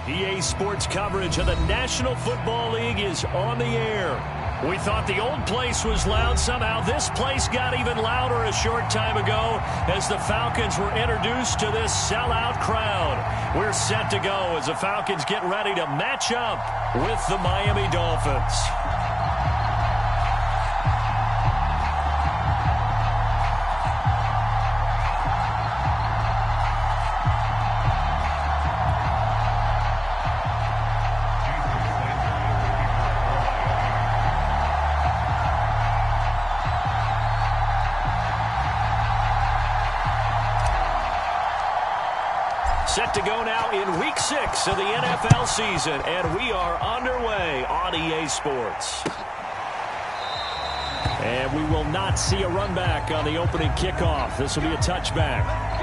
EA Sports coverage of the National Football League is on the air. We thought the old place was loud. Somehow this place got even louder a short time ago as the Falcons were introduced to this sellout crowd. We're set to go as the Falcons get ready to match up with the Miami Dolphins. Set to go now in Week 6 of the NFL season, and we are underway on EA Sports. And we will not see a run back on the opening kickoff. This will be a touchback.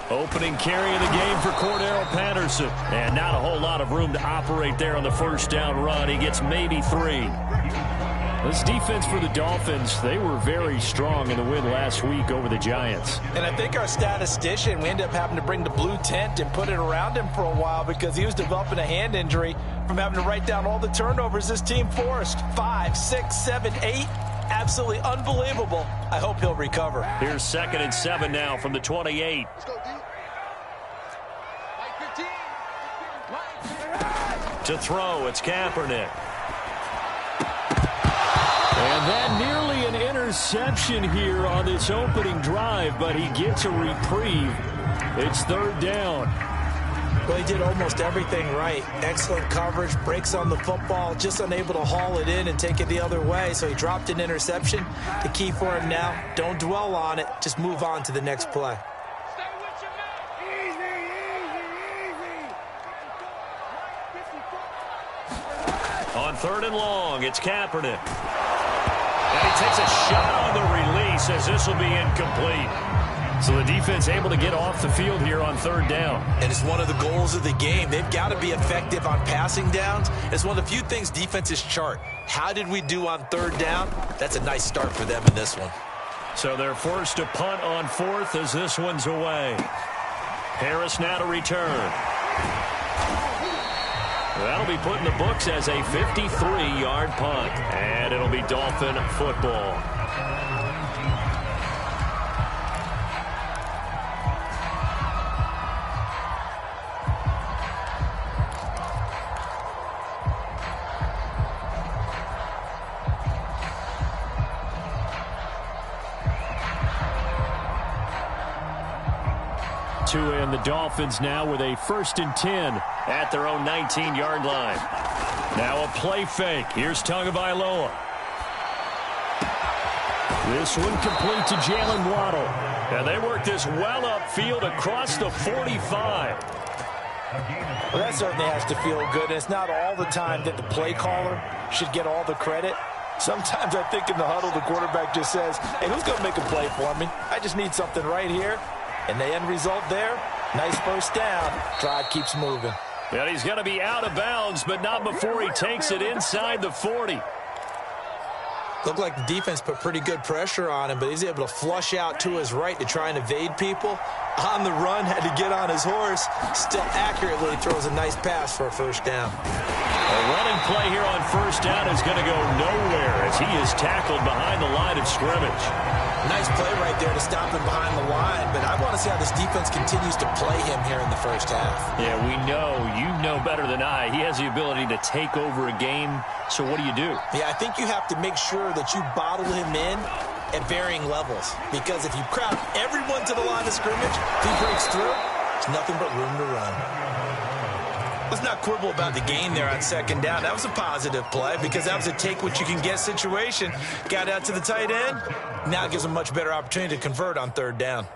Opening carry of the game for Cordero Patterson. And not a whole lot of room to operate there on the first down run. He gets maybe 3. This defense for the Dolphins, they were very strong in the win last week over the Giants. And I think our statistician, we ended up having to bring the blue tent and put it around him for a while because he was developing a hand injury from having to write down all the turnovers this team forced. 5, 6, 7, 8. Absolutely unbelievable. I hope he'll recover. Here's 2nd and 7 now from the 28. Let's go, D. To throw, it's Kaepernick. And that nearly an interception here on this opening drive, but he gets a reprieve. It's 3rd down. Well, he did almost everything right. Excellent coverage, breaks on the football, just unable to haul it in and take it the other way. So he dropped an interception. The key for him now, don't dwell on it. Just move on to the next play. On 3rd and long, it's Kaepernick. And he takes a shot on the release as this will be incomplete. So the defense able to get off the field here on 3rd down. And it's one of the goals of the game. They've got to be effective on passing downs. It's one of the few things defenses chart. How did we do on 3rd down? That's a nice start for them in this one. So they're forced to punt on 4th as this one's away. Harris now to return. That'll be put in the books as a 53-yard punt. And it'll be Dolphin football. And the Dolphins now with a 1st and 10 at their own 19-yard line. Now a play fake. Here's Tagovailoa. This one complete to Jalen Waddle. And they work this well upfield across the 45. Well, that certainly has to feel good. And it's not all the time that the play caller should get all the credit. Sometimes I think in the huddle the quarterback just says, hey, who's going to make a play for me? I just need something right here. And the end result there, nice 1st down. Drive keeps moving. And he's going to be out of bounds, but not before he takes it inside the 40. Looked like the defense put pretty good pressure on him, but he's able to flush out to his right to try and evade people. On the run, had to get on his horse. Still accurately throws a nice pass for a 1st down. A running play here on 1st down is going to go nowhere as he is tackled behind the line of scrimmage. Nice play right there to stop him behind the line, but I want to see how this defense continues to play him here in the 1st half. Yeah, we know. You know better than I. He has the ability to take over a game, so what do you do? Yeah, I think you have to make sure that you bottle him in at varying levels, because if you crowd everyone to the line of scrimmage, if he breaks through, there's nothing but room to run. Let's not quibble about the gain there on 2nd down. That was a positive play because that was a take-what-you-can-get situation. Got out to the tight end. Now it gives them a much better opportunity to convert on 3rd down.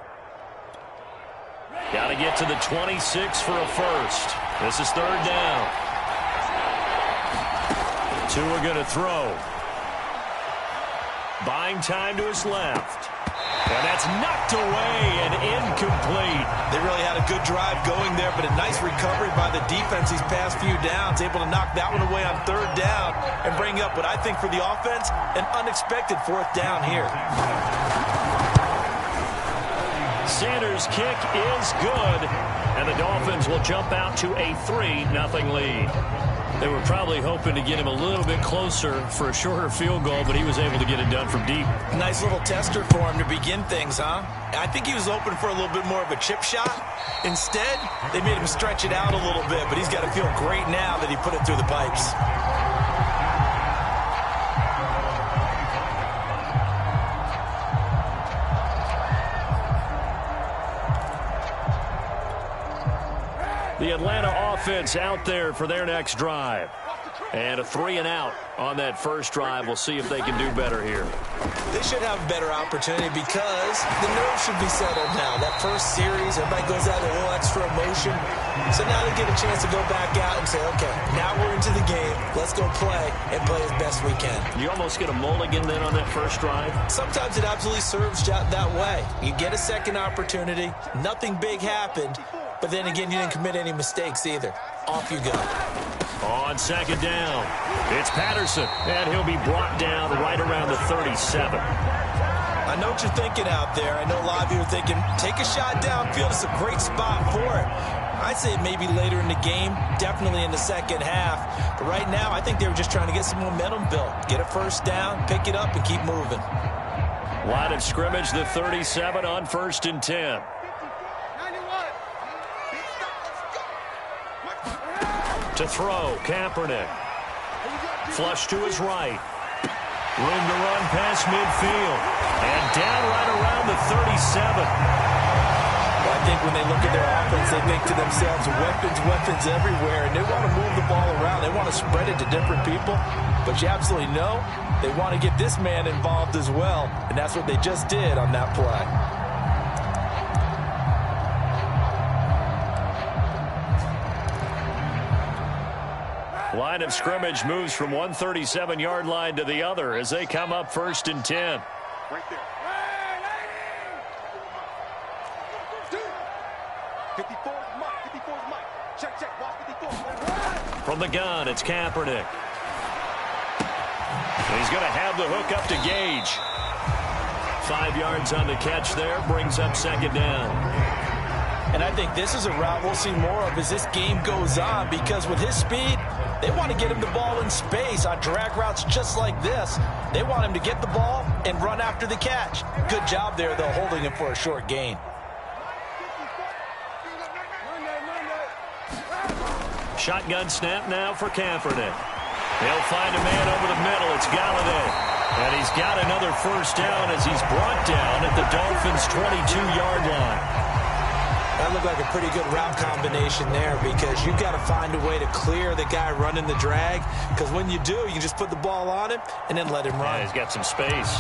Got to get to the 26 for a 1st. This is 3rd down. Tua going to throw. Buying time to his left. And that's knocked away and incomplete. They really had a good drive going there, but a nice recovery by the defense these past few downs, able to knock that one away on third down and bring up what I think for the offense, an unexpected fourth down here. Sanders' kick is good, and the Dolphins will jump out to a 3-0 lead. They were probably hoping to get him a little bit closer for a shorter field goal, but he was able to get it done from deep. Nice little tester for him to begin things, huh? I think he was hoping for a little bit more of a chip shot. Instead, they made him stretch it out a little bit, but he's got to feel great now that he put it through the pipes. The Atlanta offense out there for their next drive. And a 3-and-out on that first drive. We'll see if they can do better here. They should have a better opportunity because the nerves should be settled now. That first series, everybody goes out with a little extra emotion. So now they get a chance to go back out and say, okay, now we're into the game. Let's go play and play as best we can. You almost get a mulligan then on that first drive? Sometimes it absolutely serves that way. You get a second opportunity. Nothing big happened. But then again, you didn't commit any mistakes either. Off you go. On second down, it's Patterson, and he'll be brought down right around the 37. I know what you're thinking out there. I know a lot of you are thinking, take a shot downfield. It's a great spot for it. I'd say maybe later in the game, definitely in the second half. But right now, I think they were just trying to get some momentum built. Get a first down, pick it up, and keep moving. Line of scrimmage, the 37 on 1st and 10. To throw, Kaepernick. Flush to his right. Room to run past midfield. And down right around the 37. Well, I think when they look at their offense, they think to themselves, weapons everywhere. And they want to move the ball around. They want to spread it to different people. But you absolutely know they want to get this man involved as well. And that's what they just did on that play. Line of scrimmage moves from one 37-yard line to the other as they come up 1st and 10. Right there. 54 is Mike. 54 is Mike. Check. Watch 54. From the gun, it's Kaepernick. He's going to have the hook up to Gage. 5 yards on the catch there, brings up second down. And I think this is a route we'll see more of as this game goes on, because with his speed, they want to get him the ball in space on drag routes just like this. They want him to get the ball and run after the catch. Good job there, though, holding him for a short gain. Shotgun snap now for Kaepernick. He'll find a man over the middle. It's Galladay. And he's got another first down as he's brought down at the Dolphins' 22-yard line. That looked like a pretty good route combination there, because you've got to find a way to clear the guy running the drag, because when you do, you can just put the ball on him and then let him run. Yeah, he's got some space.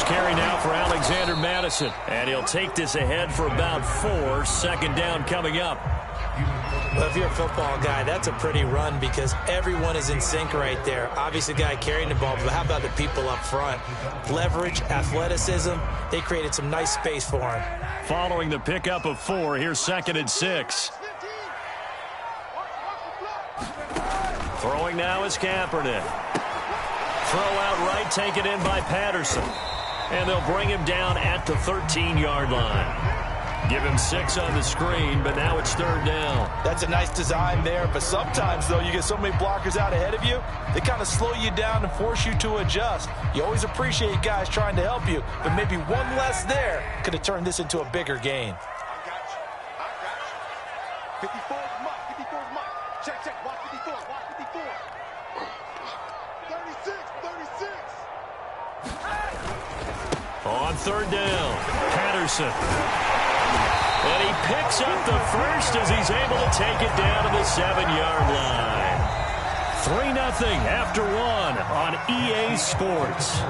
Carry now for Alexander Madison, and he'll take this ahead for about 4. Second down coming up. Well, if you're a football guy, that's a pretty run, because everyone is in sync right there. Obviously, the guy carrying the ball, but how about the people up front? Leverage, athleticism, they created some nice space for him. Following the pickup of 4, here's 2nd and 6. Throwing now is Kaepernick. Throw out right, taken in by Patterson. And they'll bring him down at the 13-yard line. Give him 6 on the screen, but now it's 3rd down. That's a nice design there, but sometimes, though, you get so many blockers out ahead of you, they kind of slow you down and force you to adjust. You always appreciate guys trying to help you, but maybe one less there could have turned this into a bigger gain. I got you. 54 is Mike. 54 is Mike. Check. Watch 54. Watch 54. 36. On 3rd down, Patterson. And he picks up the first as he's able to take it down to the 7-yard line. 3-0 after one on EA Sports.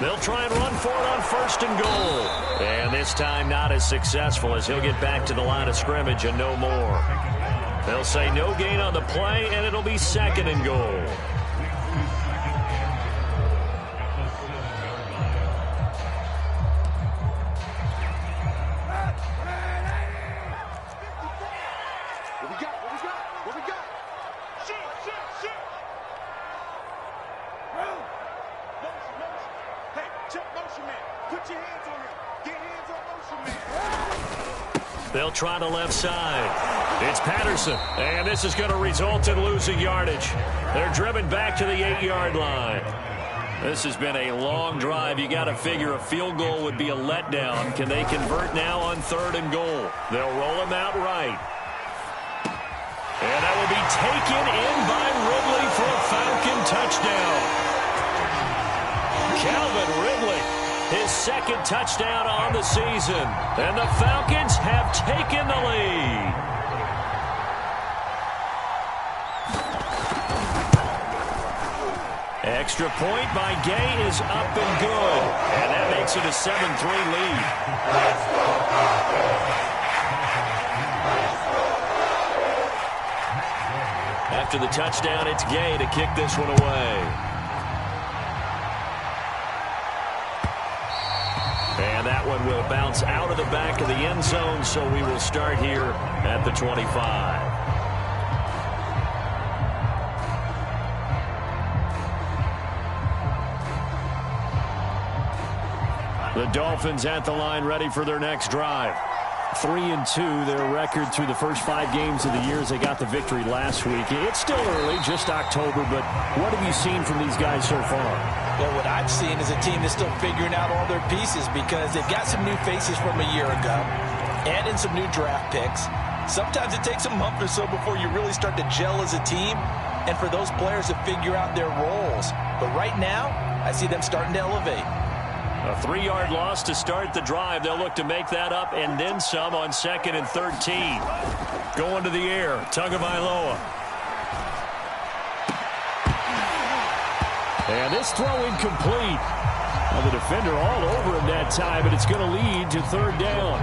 They'll try and run for it on 1st and goal. And this time not as successful as he'll get back to the line of scrimmage and no more. They'll say no gain on the play, and it'll be 2nd and goal. They'll try the left side. It's Patterson, and this is going to result in losing yardage. They're driven back to the 8-yard line. This has been a long drive. You got to figure a field goal would be a letdown. Can they convert now on 3rd and goal? They'll roll him out right. And that will be taken in by Ridley for a Falcon touchdown. Calvin Ridley, his 2nd touchdown on the season. And the Falcons have taken the lead. Extra point by Gay is up and good. And that makes it a 7-3 lead. After the touchdown, it's Gay to kick this one away. And that one will bounce out of the back of the end zone, so we will start here at the 25. The Dolphins at the line, ready for their next drive. 3-2, their record through the first 5 games of the year as they got the victory last week. It's still early, just October, but what have you seen from these guys so far? Well, what I've seen is a team that's still figuring out all their pieces because they've got some new faces from a year ago and in some new draft picks. Sometimes it takes a month or so before you really start to gel as a team and for those players to figure out their roles. But right now, I see them starting to elevate. A 3-yard loss to start the drive. They'll look to make that up and then some on 2nd and 13. Going to the air, Tagovailoa. And this throw incomplete. Well, the defender all over him that time, but it's going to lead to 3rd down.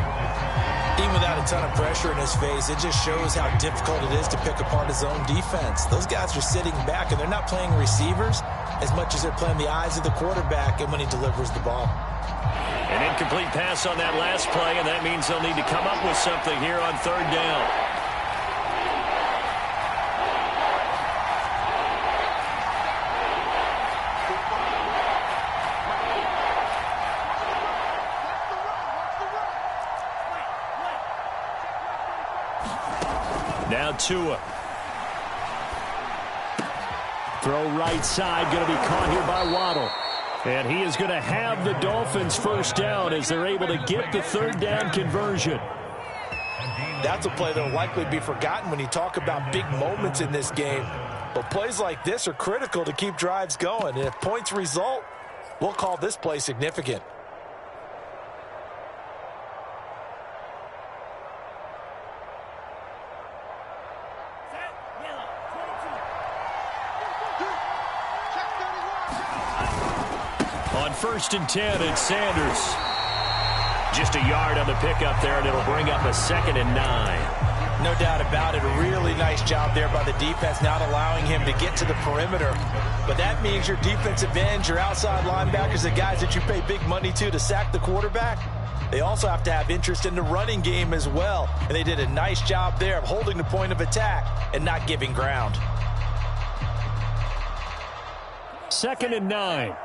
Even without a ton of pressure in his face, it just shows how difficult it is to pick apart his own defense. Those guys are sitting back, and they're not playing receivers as much as they're playing the eyes of the quarterback and when he delivers the ball. An incomplete pass on that last play, and that means they'll need to come up with something here on 3rd down. Now Tua. Throw right side, going to be caught here by Waddle. And he is going to have the Dolphins 1st down as they're able to get the 3rd down conversion. That's a play that will likely be forgotten when you talk about big moments in this game. But plays like this are critical to keep drives going. And if points result, we'll call this play significant. On 1st and 10, it's Sanders. Just a yard on the pickup there, and it'll bring up a 2nd and 9. No doubt about it. A really nice job there by the defense, not allowing him to get to the perimeter. But that means your defensive ends, your outside linebackers, the guys that you pay big money to sack the quarterback, they also have to have interest in the running game as well. And they did a nice job there of holding the point of attack and not giving ground. 2nd and 9.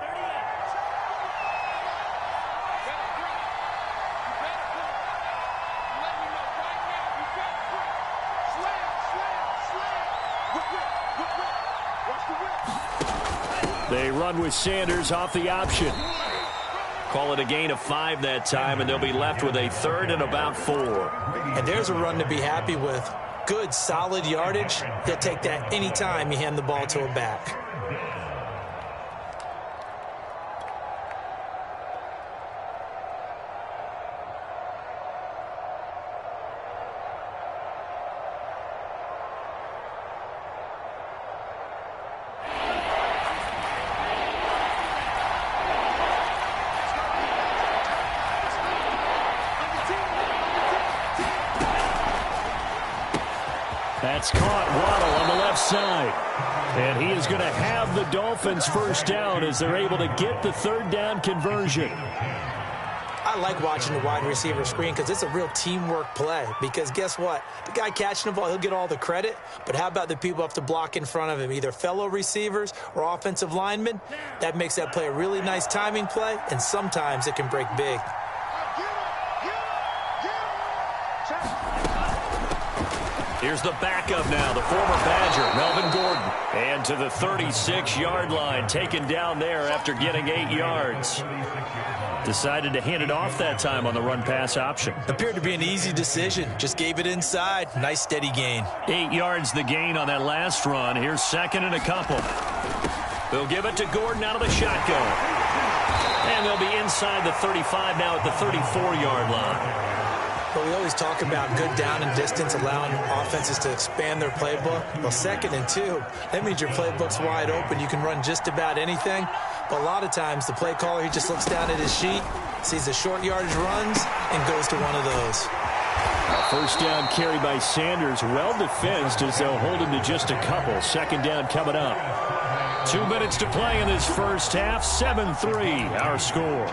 They run with Sanders off the option. Call it a gain of 5 that time, and they'll be left with a 3rd and about 4. And there's a run to be happy with. Good, solid yardage. They'll take that any time you hand the ball to a back. That's caught. Waddle on the left side. And he is going to have the Dolphins first down as they're able to get the 3rd down conversion. I like watching the wide receiver screen because it's a real teamwork play. Because guess what? The guy catching the ball, he'll get all the credit. But how about the people have to block in front of him, either fellow receivers or offensive linemen? That makes that play a really nice timing play, and sometimes it can break big. Here's the backup now, the former Badger, Melvin Gordon. And to the 36-yard line, taken down there after getting 8 yards. Decided to hand it off that time on the run-pass option. Appeared to be an easy decision. Just gave it inside. Nice, steady gain. 8 yards the gain on that last run. Here's 2nd and a couple. They'll give it to Gordon out of the shotgun. And they'll be inside the 35 now at the 34-yard line. But we always talk about good down and distance, allowing offenses to expand their playbook. Well, 2nd and 2, that means your playbook's wide open. You can run just about anything. But a lot of times, the play caller, he just looks down at his sheet, sees the short yardage runs, and goes to one of those. First down carry by Sanders, well defensed as they'll hold him to just a couple. 2nd down coming up. 2 minutes to play in this first half. 7-3, our score.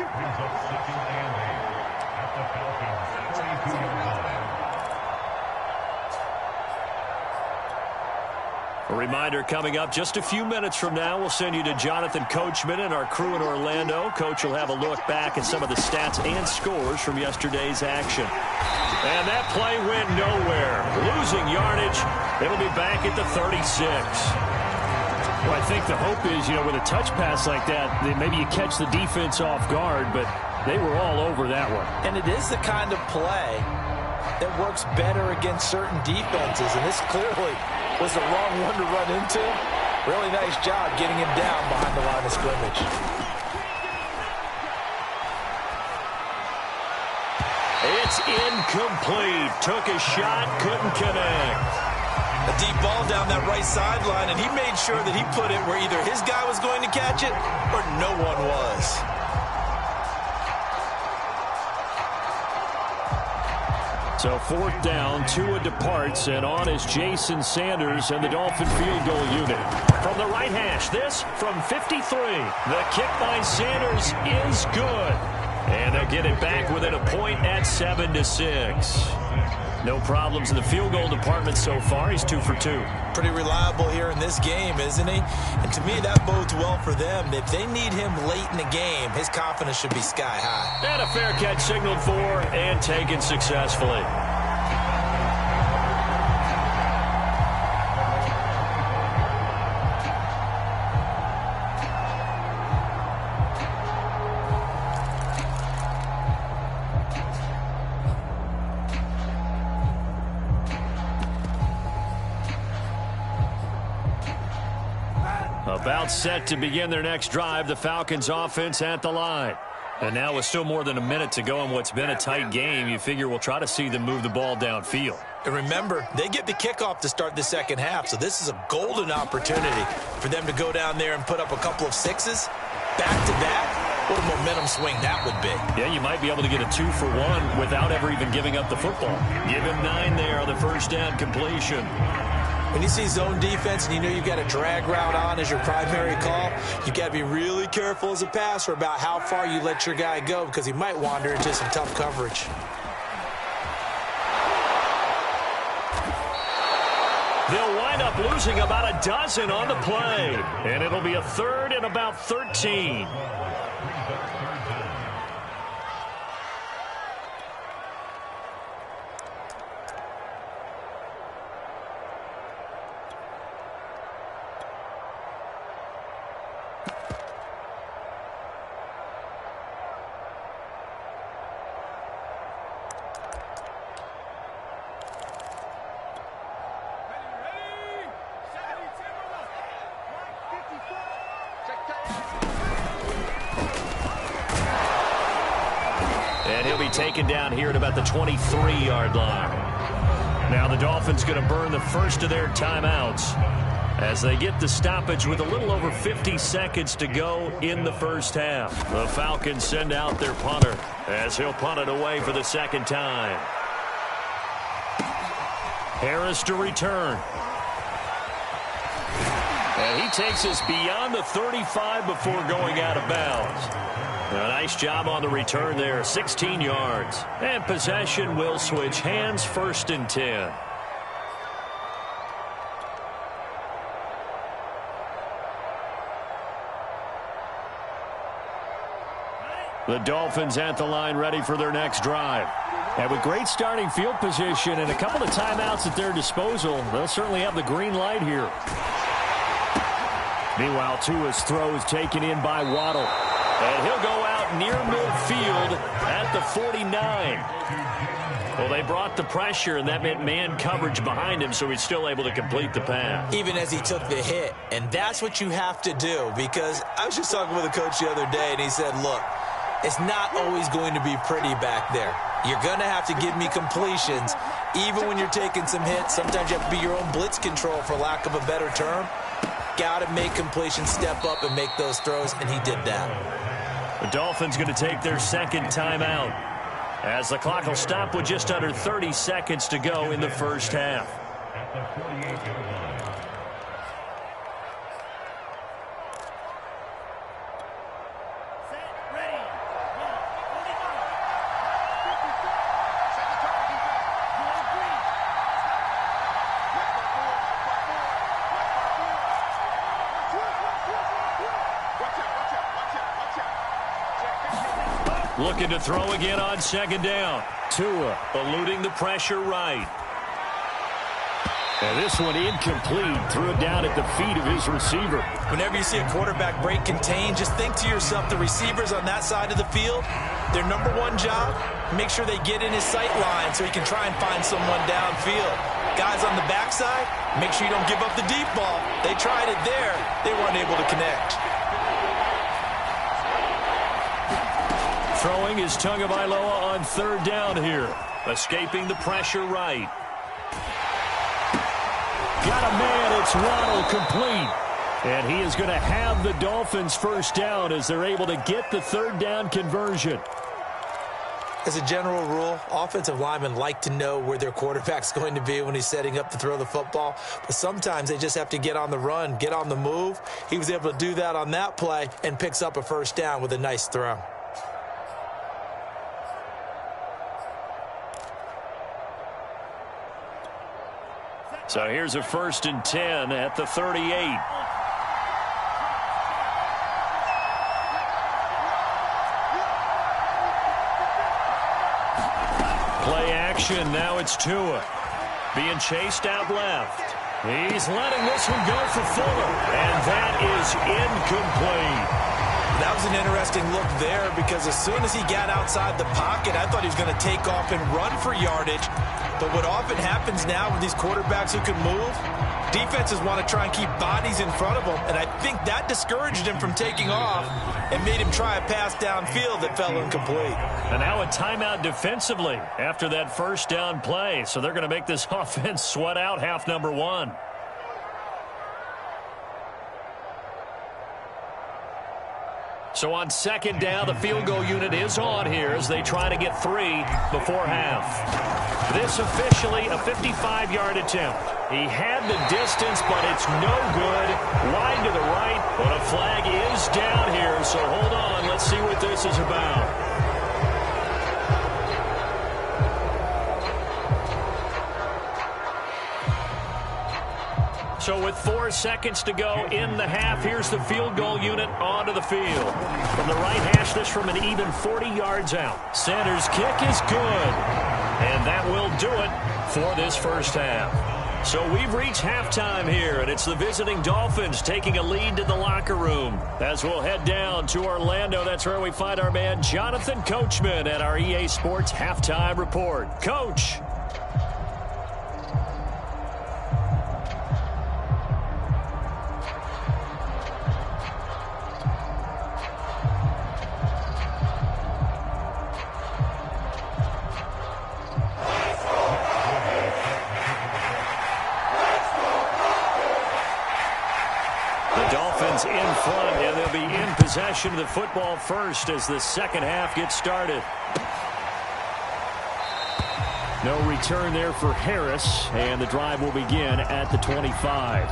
A reminder coming up just a few minutes from now, we'll send you to Jonathan Coachman and our crew in Orlando. Coach will have a look back at some of the stats and scores from yesterday's action. And that play went nowhere. Losing yardage. It'll be back at the 36. Well, I think the hope is, with a touch pass like that, that maybe you catch the defense off guard, but they were all over that one. And it is the kind of play that works better against certain defenses, and this clearly was the wrong one to run into. Really nice job getting him down behind the line of scrimmage. It's incomplete. Took a shot, couldn't connect. A deep ball down that right sideline, and he made sure that he put it where either his guy was going to catch it or no one was. So 4th down, Tua departs, and on is Jason Sanders and the Dolphin field goal unit. From the right hash, this from 53. The kick by Sanders is good. And they'll get it back within a point at 7-6. No problems in the field goal department so far. He's 2 for 2. Pretty reliable here in this game, isn't he? And to me, that bodes well for them. If they need him late in the game, his confidence should be sky high. And a fair catch signaled for and taken successfully. About set to begin their next drive, the Falcons offense at the line. And now with still more than a minute to go in what's been a tight game, you figure we'll try to see them move the ball downfield. And remember, they get the kickoff to start the second half, so this is a golden opportunity for them to go down there and put up a couple of sixes back-to-back. What a momentum swing that would be. Yeah, you might be able to get a 2-for-1 without ever even giving up the football. Give him 9 there on the first down completion. When you see zone defense and you know you've got a drag route on as your primary call, you've got to be really careful as a passer about how far you let your guy go because he might wander into some tough coverage. They'll wind up losing about a dozen on the play, and it'll be a 3rd and about 13. And he'll be taken down here at about the 23-yard line. Now the Dolphins going to burn the first of their timeouts as they get the stoppage with a little over 50 seconds to go in the first half. The Falcons send out their punter as he'll punt it away for the second time. Harris to return. And he takes us beyond the 35 before going out of bounds. A nice job on the return there, 16 yards. And possession will switch hands, 1st and 10. The Dolphins at the line ready for their next drive. And with great starting field position and a couple of timeouts at their disposal, they'll certainly have the green light here. Meanwhile, Tua's throw is taken in by Waddle. And he'll go out near midfield at the 49. Well, they brought the pressure, and that meant man coverage behind him, so he's still able to complete the pass. Even as he took the hit. And that's what you have to do, because I was just talking with a coach the other day, and he said, look, it's not always going to be pretty back there. You're going to have to give me completions, even when you're taking some hits. Sometimes you have to be your own blitz control, for lack of a better term. Got to make completions, step up, and make those throws, and he did that. The Dolphins going to take their second timeout as the clock will stop with just under 30 seconds to go in the first half. Looking to throw again on 2nd down. Tua eluding the pressure right. And this one incomplete. Threw it down at the feet of his receiver. Whenever you see a quarterback break contain, just think to yourself, the receivers on that side of the field, their number one job, make sure they get in his sight line so he can try and find someone downfield. Guys on the backside, make sure you don't give up the deep ball. They tried it there. They weren't able to connect. Throwing is Tagovailoa on 3rd down here. Escaping the pressure right. Got a man. It's Waddle, complete. And he is going to have the Dolphins' first down as they're able to get the 3rd down conversion. As a general rule, offensive linemen like to know where their quarterback's going to be when he's setting up to throw the football. But sometimes they just have to get on the run, get on the move. He was able to do that on that play and picks up a first down with a nice throw. So here's a 1st and 10 at the 38. Play action. Now it's Tua. Being chased out left. He's letting this one go for Fuller. And that is incomplete. That was an interesting look there, because as soon as he got outside the pocket, I thought he was going to take off and run for yardage. But what often happens now with these quarterbacks who can move, defenses want to try and keep bodies in front of them, and I think that discouraged him from taking off and made him try a pass downfield that fell incomplete. And now a timeout defensively after that first down play. So they're going to make this offense sweat out half number 1. So on 2nd down, the field goal unit is on here as they try to get 3 before half. This officially a 55-yard attempt. He had the distance, but it's no good. Wide to the right, but a flag is down here. So hold on, let's see what this is about. So with 4 seconds to go in the half, here's the field goal unit onto the field. From the right hash, this from an even 40 yards out. Center's kick is good. And that will do it for this first half. So we've reached halftime here, and it's the visiting Dolphins taking a lead to the locker room. As we'll head down to Orlando, that's where we find our man Jonathan Coachman at our EA Sports Halftime Report. Coach. possession of the football first as the second half gets started. No return there for Harris, and the drive will begin at the 25.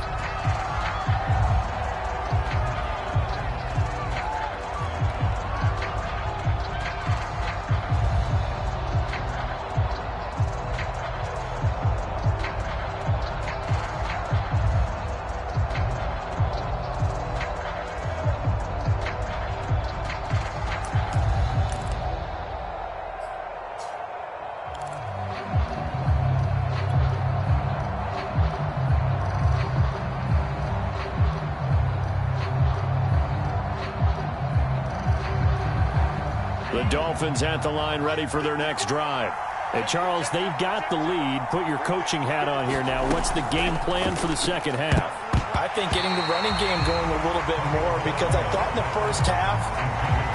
The Dolphins at the line, ready for their next drive. And Charles, they've got the lead. Put your coaching hat on here now. What's the game plan for the second half? I think getting the running game going a little bit more, because I thought in the first half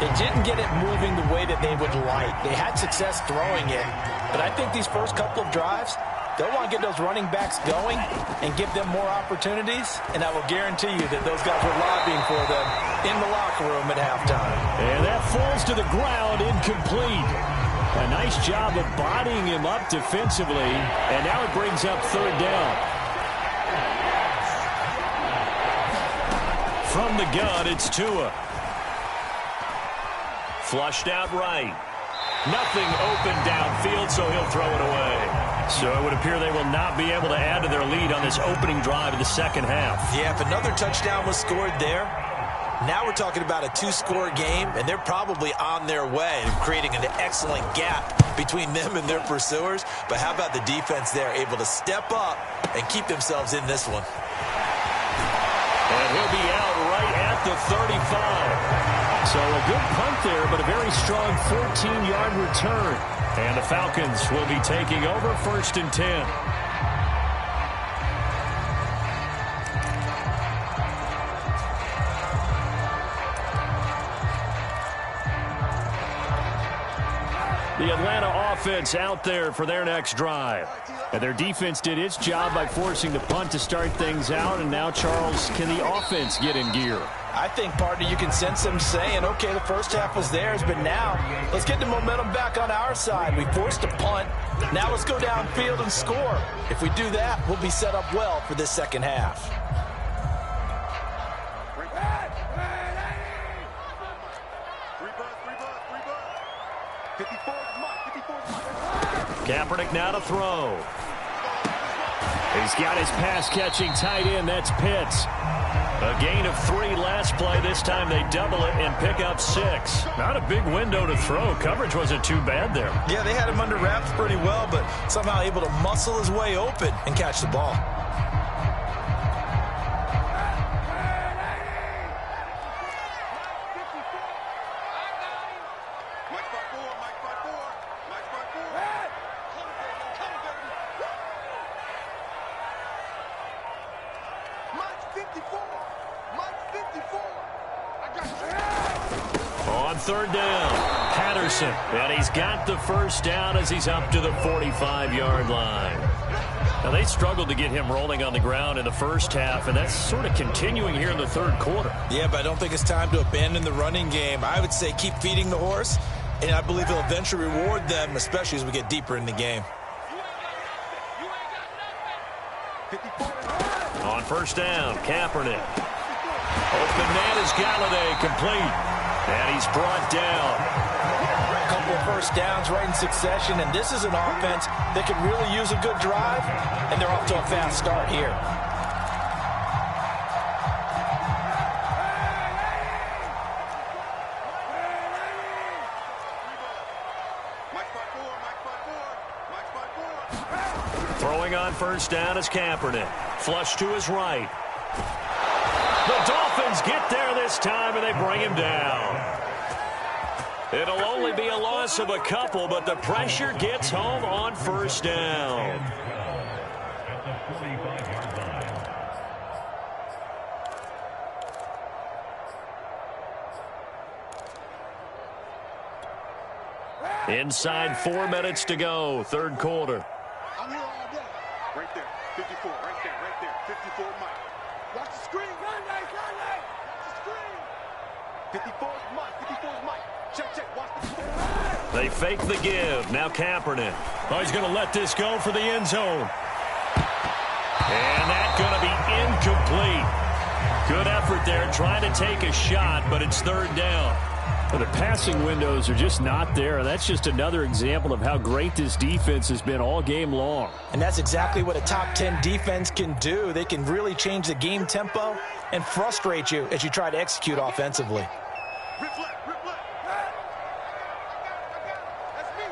they didn't get it moving the way that they would like. They had success throwing it, but I think these first couple of drives, they'll want to get those running backs going and give them more opportunities, and I will guarantee you that those guys were lobbying for them in the locker room at halftime. And that falls to the ground, incomplete. A nice job of bodying him up defensively, and now it brings up third down. From the gun, it's Tua. Flushed out right. Nothing open downfield, so he'll throw it away. So it would appear they will not be able to add to their lead on this opening drive of the second half. Yeah, if another touchdown was scored there, now we're talking about a two-score game, and they're probably on their way, creating an excellent gap between them and their pursuers. But how about the defense there, able to step up and keep themselves in this one? And he'll be out right at the 35. So a good punt there, but a very strong 14-yard return. And the Falcons will be taking over, 1st and 10. The Atlanta offense out there for their next drive. And their defense did its job by forcing the punt to start things out. And now, Charles, can the offense get in gear? I think, partner, you can sense them saying, okay, the first half was theirs, but now let's get the momentum back on our side. We forced a punt. Now let's go downfield and score. If we do that, we'll be set up well for this second half. Kaepernick now to throw. He's got his pass-catching tight end. That's Pitts. A gain of 3 last play. This time they double it and pick up 6. Not a big window to throw. Coverage wasn't too bad there. Yeah, they had him under wraps pretty well, but somehow able to muscle his way open and catch the ball. On third down, Patterson. And he's got the first down as he's up to the 45-yard line. Now, they struggled to get him rolling on the ground in the first half, and that's sort of continuing here in the third quarter. Yeah, but I don't think it's time to abandon the running game. I would say keep feeding the horse, and I believe he'll eventually reward them, especially as we get deeper in the game. On first down, Kaepernick. Open man is Galladay, complete. And he's brought down. A couple of first downs right in succession, and this is an offense that could really use a good drive, and they're off to a fast start here. Throwing on first down is Kaepernick. Flush to his right. The Dolphins get there this time, and they bring him down. It'll only be a loss of a couple, but the pressure gets home on first down. Inside 4 minutes to go, third quarter. I'm here all day. Right there, 54, right there, 54, Mike. Watch the screen, run, Nate, watch the screen. 54's Mike. 54's Mike. Check, check. Watch 54. They fake the give. Now Kaepernick. Oh, he's going to let this go for the end zone. And that's going to be incomplete. Good effort there trying to take a shot, but it's third down. Well, the passing windows are just not there. That's just another example of how great this defense has been all game long. And that's exactly what a top 10 defense can do. They can really change the game tempo and frustrate you as you try to execute offensively. Rip left, rip left. That's me.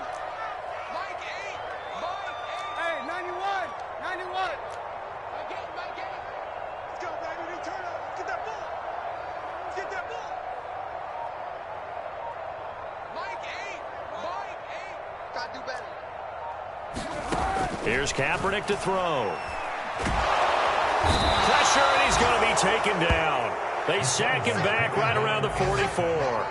Mike 8. Mike 8. Hey, 91. 91. Mike 8, Mike 8. Let's go, baby. Return up. Get that ball. Let's get that ball. Mike 8. Mike 8. Gotta do better. Here's Kaepernick to throw. Pressure, and he's going to be taken down. They sack him back right around the 44.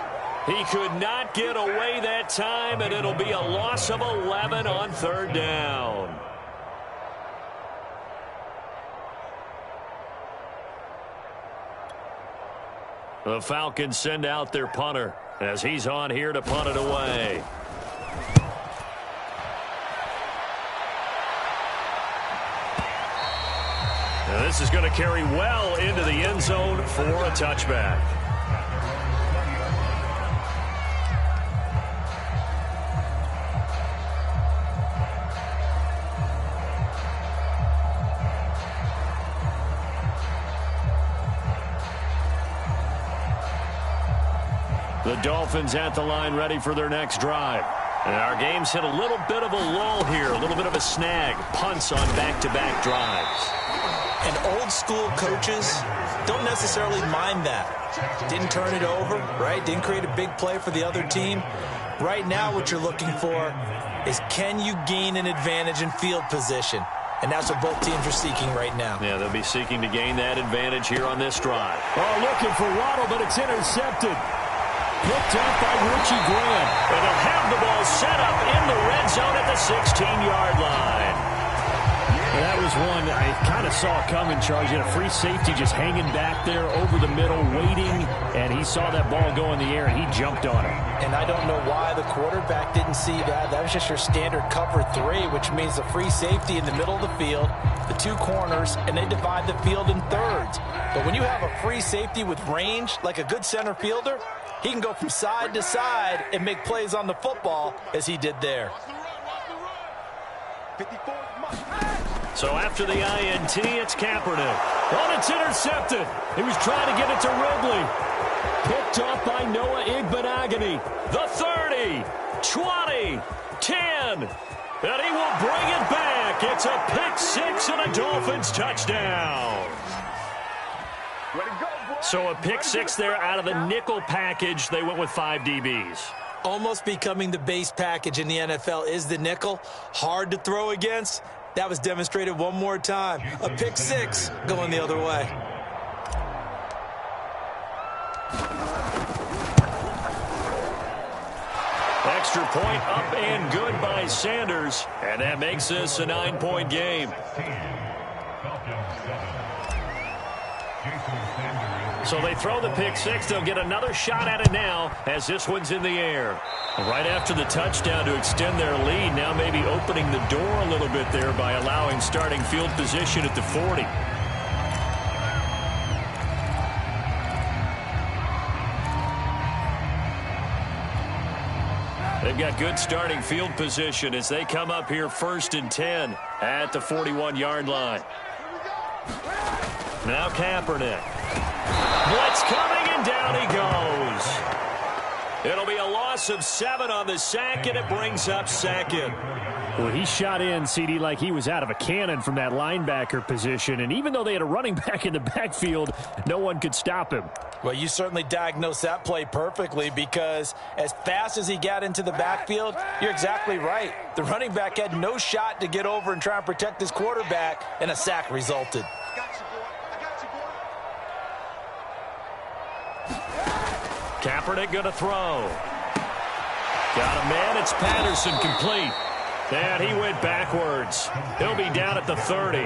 He could not get away that time, and it'll be a loss of 11 on third down. The Falcons send out their punter as he's on here to punt it away. Now this is going to carry well into the end zone for a touchback. The Dolphins at the line ready for their next drive. And our game's hit a little bit of a lull here, a little bit of a snag. Punts on back-to-back drives. And old-school coaches don't necessarily mind that. Didn't turn it over, right? Didn't create a big play for the other team. Right now what you're looking for is, can you gain an advantage in field position? And that's what both teams are seeking right now. Yeah, they'll be seeking to gain that advantage here on this drive. Oh, looking for Waddle, but it's intercepted. Picked up by Richie Graham. And they'll have the ball set up in the red zone at the 16-yard line. And that was one I kind of saw coming, Charles. You had a free safety just hanging back there over the middle, waiting, and he saw that ball go in the air, and he jumped on it. And I don't know why the quarterback didn't see that. That was just your standard cover 3, which means the free safety in the middle of the field, the two corners, and they divide the field in thirds. But when you have a free safety with range, like a good center fielder, he can go from side to side and make plays on the football as he did there. Watch the run, watch the run. 54's Mike. So after the INT, it's Kaepernick. Oh, it's intercepted. He was trying to get it to Ridley. Picked off by Noah Igbenogany. The 30, 20, 10, and he will bring it back. It's a pick six and a Dolphins touchdown. Way to go, boy. So a pick six there out of the nickel package. They went with 5 DBs. Almost becoming the base package in the NFL is the nickel. Hard to throw against. That was demonstrated one more time. A pick six going the other way. Extra point up and good by Sanders. And that makes this a 9-point game. So they throw the pick six. They'll get another shot at it now as this one's in the air. Right after the touchdown to extend their lead, now maybe opening the door a little bit there by allowing starting field position at the 40. They've got good starting field position as they come up here 1st and 10 at the 41-yard line. Now Kaepernick. Blitz coming, and down he goes. It'll be a loss of 7 on the sack, and it brings up 2nd. Well, he shot in, CD, like he was out of a cannon from that linebacker position. And even though they had a running back in the backfield, no one could stop him. Well, you certainly diagnosed that play perfectly, because as fast as he got into the backfield, you're exactly right. The running back had no shot to get over and try and protect his quarterback, and a sack resulted. I got you, boy. I got you, boy. Kaepernick going to throw. Got a man. It's Patterson, complete. And he went backwards. He'll be down at the 30.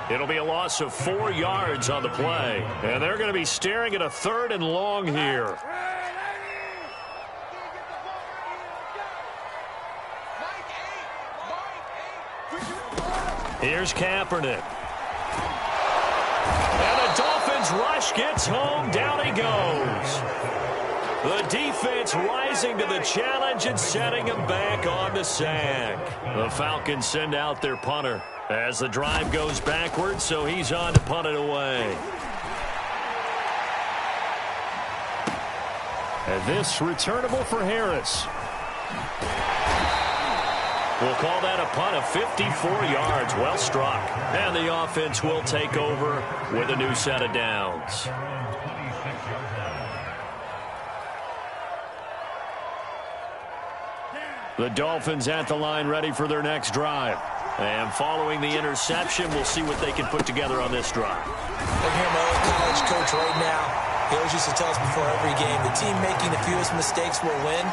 It'll be a loss of 4 yards on the play. And they're going to be staring at a 3rd and long here. Here's Kaepernick. And the Dolphins rush gets home. Down he goes. The defense rising to the challenge and setting him back on the sack. The Falcons send out their punter as the drive goes backwards, so he's on to punt it away. And this returnable for Harris. We'll call that a punt of 54 yards. Well struck. And the offense will take over with a new set of downs. The Dolphins at the line ready for their next drive. And following the interception, we'll see what they can put together on this drive. I'm here, my old college coach right now. He always used to tell us before every game, the team making the fewest mistakes will win.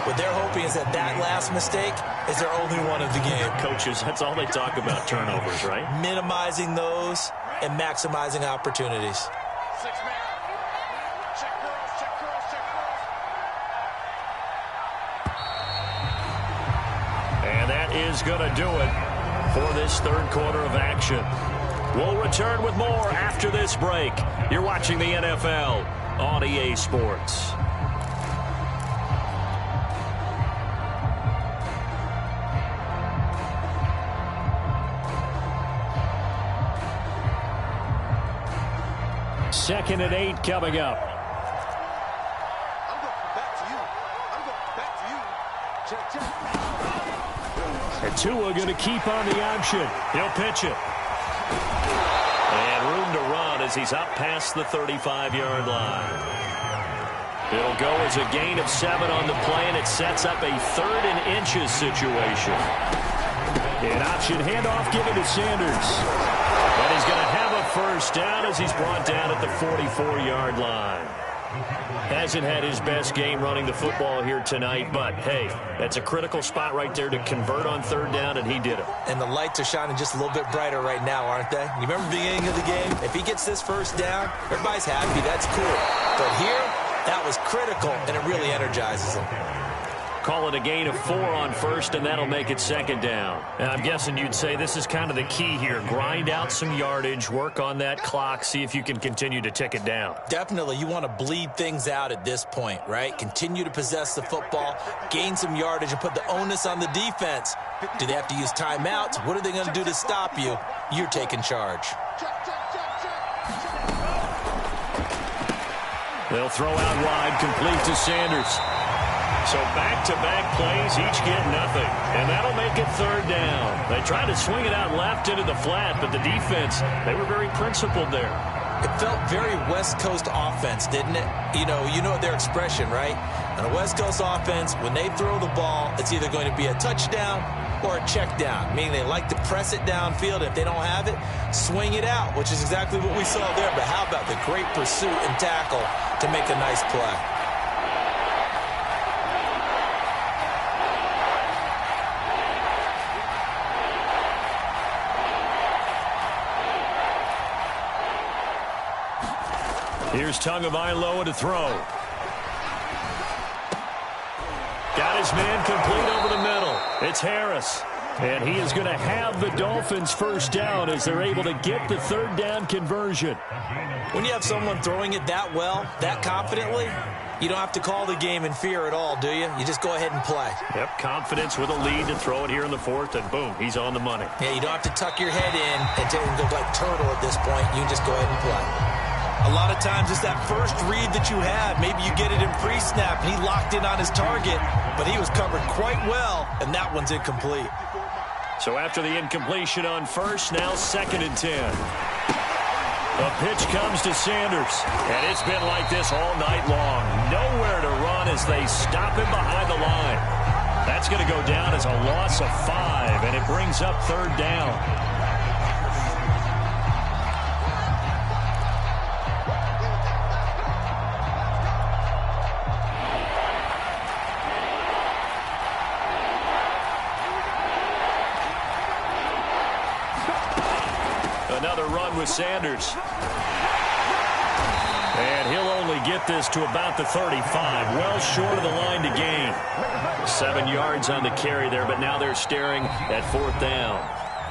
What they're hoping is that that last mistake is their only one of the game. Coaches, that's all they talk about, turnovers, right? Minimizing those and maximizing opportunities. 6-man. Check girls, check girls, check girls. And that is going to do it for this 3rd quarter of action. We'll return with more after this break. You're watching the NFL on EA Sports. Second and 8 coming up. I'm going back to you. I'm going back to you. Check, check. And Tua going to keep on the option. He'll pitch it. And room to run as he's up past the 35-yard line. It'll go as a gain of 7 on the play, and it sets up a 3rd and inches situation. An option handoff given to Sanders. And he's going to have a first down as he's brought down at the 44-yard line. Hasn't had his best game running the football here tonight, but, hey, that's a critical spot right there to convert on 3rd down, and he did it. And the lights are shining just a little bit brighter right now, aren't they? You remember the beginning of the game? If he gets this first down, everybody's happy. That's cool. But here, that was critical, and it really energizes him. Call it a gain of 4 on 1st, and that'll make it 2nd down. And I'm guessing you'd say this is kind of the key here. Grind out some yardage, work on that clock, see if you can continue to tick it down. Definitely, you want to bleed things out at this point, right? Continue to possess the football, gain some yardage, and put the onus on the defense. Do they have to use timeouts? What are they going to do to stop you? You're taking charge. They'll throw out wide, complete to Sanders. So back-to-back plays, each get nothing. And that'll make it 3rd down. They tried to swing it out left into the flat, but the defense, they were very principled there. It felt very West Coast offense, didn't it? You know their expression, right? On a West Coast offense, when they throw the ball, it's either going to be a touchdown or a check down, meaning they like to press it downfield. If they don't have it, swing it out, which is exactly what we saw there. But how about the great pursuit and tackle to make a nice play? Here's Tagovailoa to throw. Got his man complete over the middle. It's Harris. And he is going to have the Dolphins first down as they're able to get the 3rd down conversion. When you have someone throwing it that well, that confidently, you don't have to call the game in fear at all, do you? You just go ahead and play. Yep, confidence with a lead to throw it here in the 4th, and boom, he's on the money. Yeah, you don't have to tuck your head in and go like turtle at this point. You can just go ahead and play. A lot of times it's that first read that you have. Maybe you get it in pre-snap, and he locked in on his target, but he was covered quite well, and that one's incomplete. So after the incompletion on 1st, now 2nd and 10. The pitch comes to Sanders, and it's been like this all night long. Nowhere to run as they stop him behind the line. That's going to go down as a loss of 5, and it brings up 3rd down. run with Sanders. And he'll only get this to about the 35, well short of the line to gain. 7 yards on the carry there, but now they're staring at 4th down.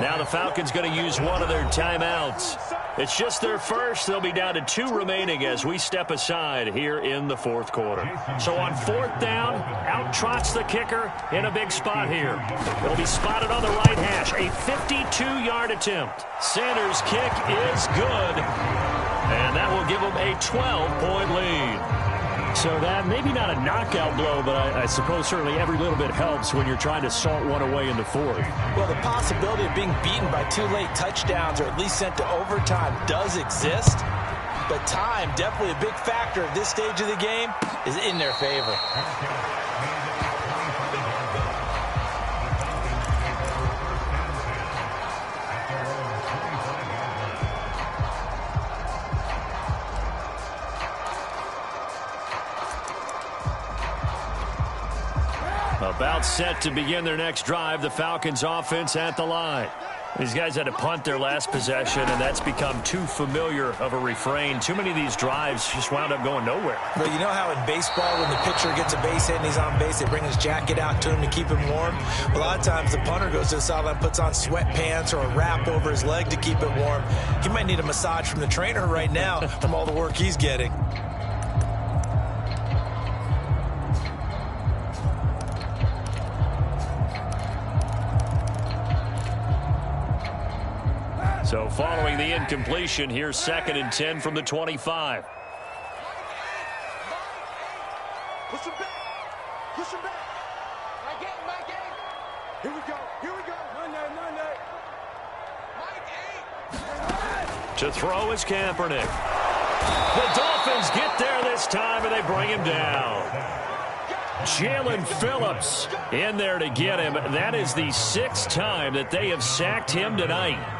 Now the Falcons going to use one of their timeouts. It's just their first. They'll be down to 2 remaining as we step aside here in the 4th quarter. So on 4th down, out trots the kicker in a big spot here. It'll be spotted on the right hash. A 52-yard attempt. Sanders' kick is good. And that will give them a 12-point lead. So that, maybe not a knockout blow, but I suppose certainly every little bit helps when you're trying to salt one away in the 4th. Well, the possibility of being beaten by 2 late touchdowns or at least sent to overtime does exist. But time, definitely a big factor at this stage of the game, is in their favor. About set to begin their next drive, the Falcons offense at the line. These guys had to punt their last possession, and that's become too familiar of a refrain. Too many of these drives just wound up going nowhere. But you know how in baseball, when the pitcher gets a base hit and he's on base, they bring his jacket out to him to keep him warm? Well, a lot of times the punter goes to the sideline, puts on sweatpants or a wrap over his leg to keep it warm. He might need a massage from the trainer right now from all the work he's getting. So following the incompletion, here's 2nd and 10 from the 25. Push him back. Push him back. Mike eight. Here we go. Monday. Mike 8. To throw is Kaepernick. The Dolphins get there this time, and they bring him down. Jalen Phillips in there to get him. That is the 6th time that they have sacked him tonight.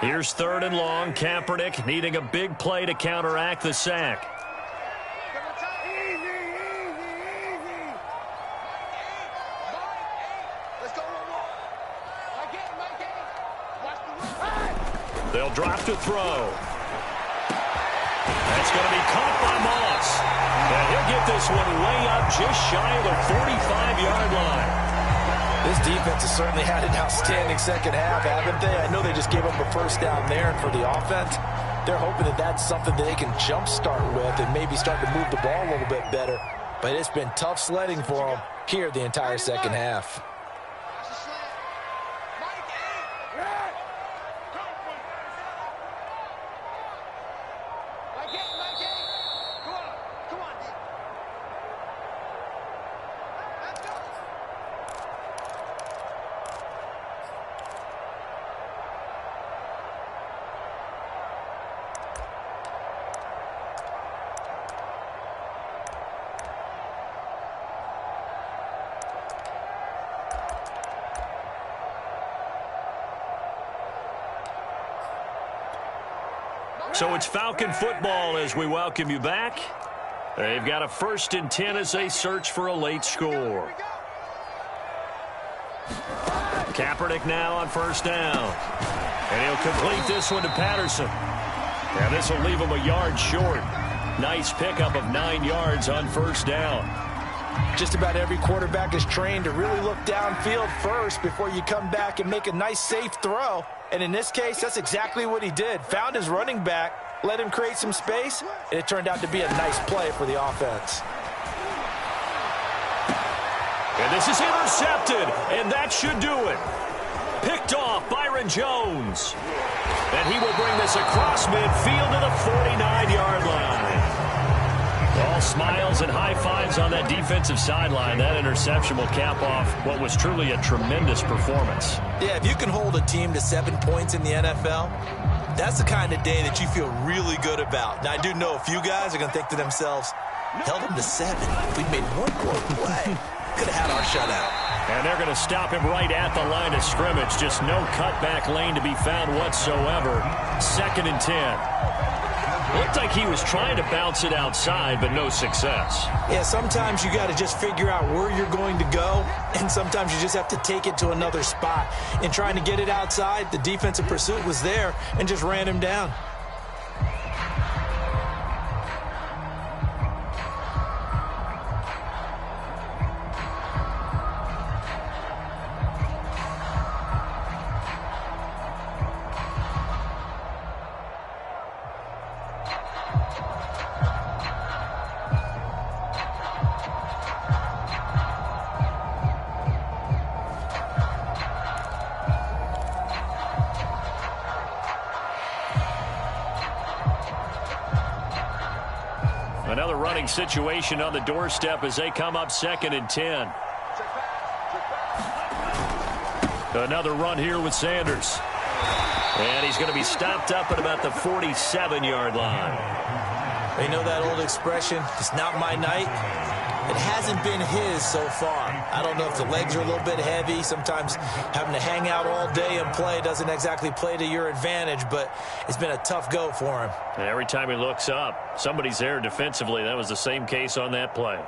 Here's 3rd and long. Kaepernick needing a big play to counteract the sack. Easy. Let's go one more. Mike 8. Watch the run. They'll drop to throw. That's going to be caught by Moss. And he'll get this one way up just shy of the 45-yard line. This defense has certainly had an outstanding second half, haven't they? I know they just gave up a first down there, and for the offense, they're hoping that that's something that they can jumpstart with and maybe start to move the ball a little bit better. But it's been tough sledding for them here the entire second half. So it's Falcon football as we welcome you back. They've got a 1st and 10 as they search for a late score. Kaepernick now on 1st down. And he'll complete this one to Patterson. And this will leave him a yard short. Nice pickup of 9 yards on 1st down. Just about every quarterback is trained to really look downfield first before you come back and make a nice, safe throw. And in this case, that's exactly what he did. Found his running back, let him create some space, and it turned out to be a nice play for the offense. And this is intercepted, and that should do it. Picked off Byron Jones. And he will bring this across midfield to the 49-yard line. All smiles and high fives on that defensive sideline. That interception will cap off what was truly a tremendous performance. Yeah, if you can hold a team to 7 points in the NFL, that's the kind of day that you feel really good about. Now, I do know a few guys are going to think to themselves, held them to 7. If we'd made one more play, could have had our shutout. And they're going to stop him right at the line of scrimmage. Just no cutback lane to be found whatsoever. 2nd and 10. Looked like he was trying to bounce it outside, but no success. Yeah, sometimes you got to just figure out where you're going to go, and sometimes you just have to take it to another spot. In trying to get it outside, the defensive pursuit was there and just ran him down. Another running situation on the doorstep as they come up 2nd and 10. Another run here with Sanders. And he's going to be stopped up at about the 47-yard line. They know that old expression, it's not my night. It hasn't been his so far. I don't know if the legs are a little bit heavy. Sometimes having to hang out all day and play doesn't exactly play to your advantage, but it's been a tough go for him. And every time he looks up, somebody's there defensively. That was the same case on that play.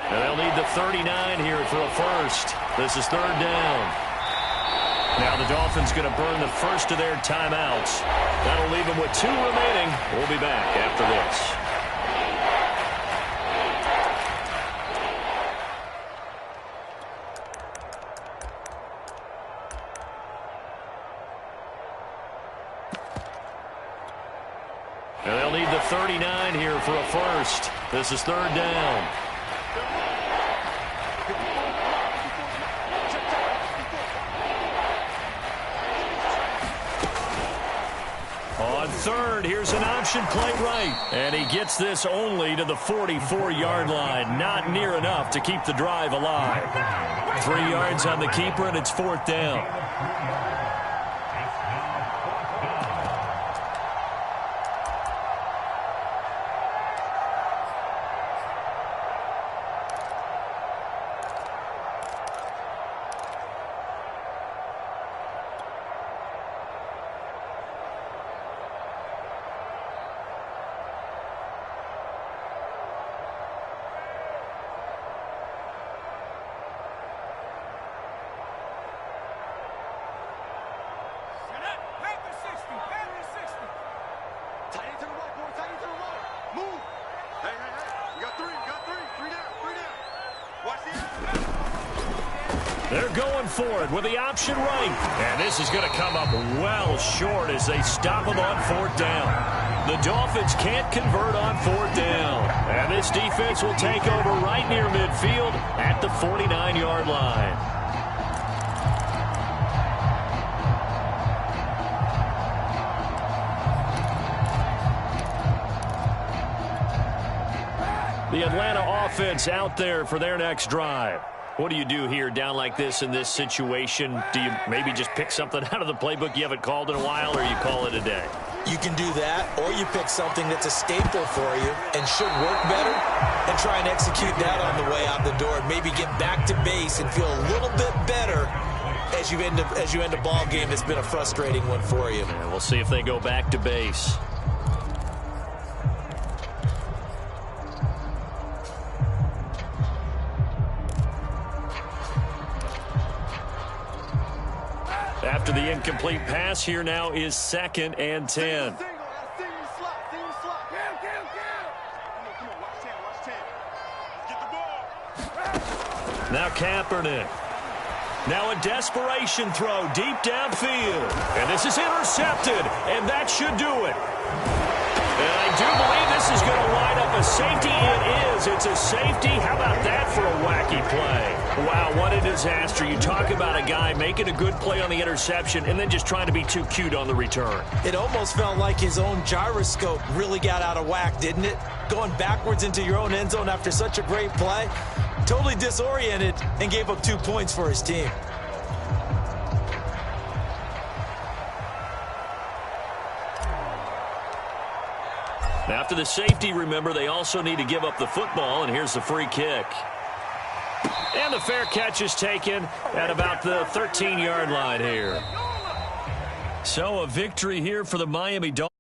And they'll need the 39 here for a first. This is 3rd down. Now the Dolphins going to burn the first of their timeouts. That'll leave them with 2 remaining. We'll be back after this. And they'll need the 39 here for a first. This is 3rd down. On 3rd, here's an option play right. And he gets this only to the 44-yard line. Not near enough to keep the drive alive. 3 yards on the keeper, and it's 4th down. They're going for it with the option right. And this is going to come up well short as they stop them on 4th down. The Dolphins can't convert on 4th down. And this defense will take over right near midfield at the 49-yard line. The Atlanta offense out there for their next drive. What do you do here down like this in this situation? Do you maybe just pick something out of the playbook you haven't called in a while, or you call it a day? You can do that, or you pick something that's a staple for you and should work better and try and execute that on the way out the door. Maybe get back to base and feel a little bit better as you end a ball game that's been a frustrating one for you. And we'll see if they go back to base. After the incomplete pass, here now is 2nd and 10. Now Kaepernick. Now a desperation throw deep downfield. And this is intercepted, and that should do it. And I do believe this is going to line up a safety. It is. It's a safety. How about that for a wacky play? Wow, what a disaster. You talk about a guy making a good play on the interception and then just trying to be too cute on the return. It almost felt like his own gyroscope really got out of whack, didn't it? Going backwards into your own end zone after such a great play. totally disoriented and gave up 2 points for his team. After the safety, remember, they also need to give up the football, and here's the free kick. And the fair catch is taken at about the 13-yard line here. So a victory here for the Miami Dolphins.